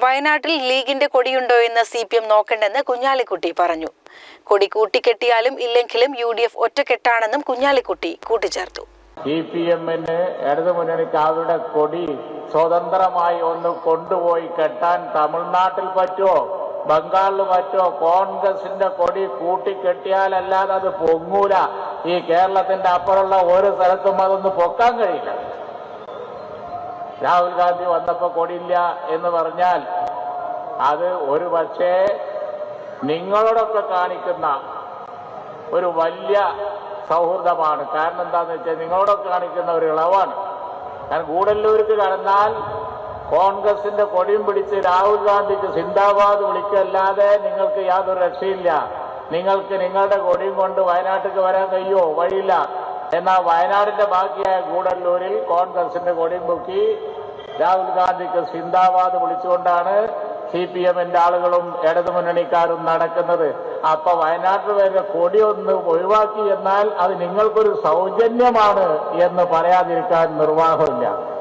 വയനാട്ടിൽ ലീഗിന്റെ കൊടിയുണ്ടോ എന്ന് CPM നോക്കണ്ടെന്ന് കുഞ്ഞാലിക്കുട്ടി പറഞ്ഞു. കൊടി കൂട്ടിക്കെട്ടിയാലും ഇല്ലെങ്കിലും UDF ഒറ്റക്കെട്ടാണെന്നും കുഞ്ഞാലിക്കുട്ടി കൂട്ടിച്ചേർത്തു. CPM-ന് ഇടതുമുന്നണിക്ക് അവരുടെ കൊടി സ്വതന്ത്രമായി ഒന്ന് കൊണ്ടുപോയി കെട്ടാൻ തമിഴ്നാട്ടിൽ പറ്റുമോ, ബംഗാളിൽ പറ്റുമോ? കോൺഗ്രസിന്റെ കൊടി കൂട്ടിക്കെട്ടിയാലല്ലാതെ അത് പൊങ്ങൂല. ഈ കേരളത്തിന്റെ അപ്പുറമുള്ള ഒരു സ്ഥലത്തും അതൊന്ന് പൊക്കാൻ കഴിയില്ല. രാഹുൽ ഗാന്ധി വന്നപ്പോൾ കൊടിയില്ല എന്ന് പറഞ്ഞാൽ അത് ഒരു പക്ഷേ നിങ്ങളോടൊക്കെ കാണിക്കുന്ന ഒരു വലിയ സൗഹൃദമാണ്. കാരണം എന്താണെന്ന് വെച്ചാൽ നിങ്ങളോടൊക്കെ കാണിക്കുന്ന ഒരു ഇളവാണ്. കാരണം ഗൂഡല്ലൂർക്ക് കടന്നാൽ കോൺഗ്രസിന്റെ കൊടിയും പിടിച്ച് രാഹുൽ ഗാന്ധിക്ക് സിന്ദാബാദ് വിളിക്കല്ലാതെ നിങ്ങൾക്ക് യാതൊരു രക്ഷയില്ല. നിങ്ങൾക്ക് നിങ്ങളുടെ കൊടിയും കൊണ്ട് വയനാട്ടിലേക്ക് വരാൻ കഴിയുമോ? വഴിയില്ല. എന്നാൽ വയനാടിന്റെ ബാക്കിയായ ഗൂഡല്ലൂരിൽ കോൺഗ്രസിന്റെ കൊടിയും പൊക്കി രാഹുൽ ഗാന്ധിക്ക് സിന്ദാബാദ് വിളിച്ചുകൊണ്ടാണ് CPM-ന്റെ ആളുകളും ഇടതുമുന്നണിക്കാരും നടക്കുന്നത്. അപ്പൊ വയനാട്ടിൽ വരുന്ന കൊടി ഒന്ന് ഒഴിവാക്കി എന്നാൽ അത് നിങ്ങൾക്കൊരു സൗജന്യമാണ് എന്ന് പറയാതിരിക്കാൻ നിർവാഹമില്ല.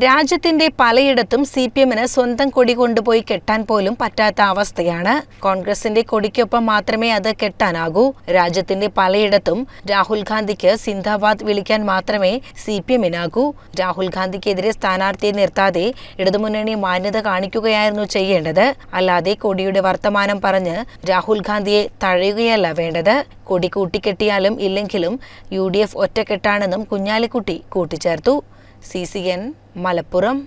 രാജ്യത്തിന്റെ പലയിടത്തും CPM-ന് സ്വന്തം കൊടി കൊണ്ടുപോയി കെട്ടാൻ പോലും പറ്റാത്ത അവസ്ഥയാണ്. കോൺഗ്രസിന്റെ കൊടിക്കൊപ്പം മാത്രമേ അത് കെട്ടാനാകൂ. രാജ്യത്തിന്റെ പലയിടത്തും രാഹുൽ ഗാന്ധിക്ക് സിന്ദാബാദ് വിളിക്കാൻ മാത്രമേ CPM-നാകൂ. രാഹുൽ ഗാന്ധിക്കെതിരെ സ്ഥാനാർത്ഥിയെ നിർത്താതെ ഇടതുമുന്നണി മാന്യത കാണിക്കുകയായിരുന്നു ചെയ്യേണ്ടത്. അല്ലാതെ കൊടിയുടെ വർത്തമാനം പറഞ്ഞ് രാഹുൽ ഗാന്ധിയെ തഴയുകയല്ല വേണ്ടത്. കൊടി കൂട്ടിക്കെട്ടിയാലും ഇല്ലെങ്കിലും UDF ഒറ്റക്കെട്ടാണെന്നും കുഞ്ഞാലിക്കുട്ടി കൂട്ടിച്ചേർത്തു. CCN മലപ്പുറം.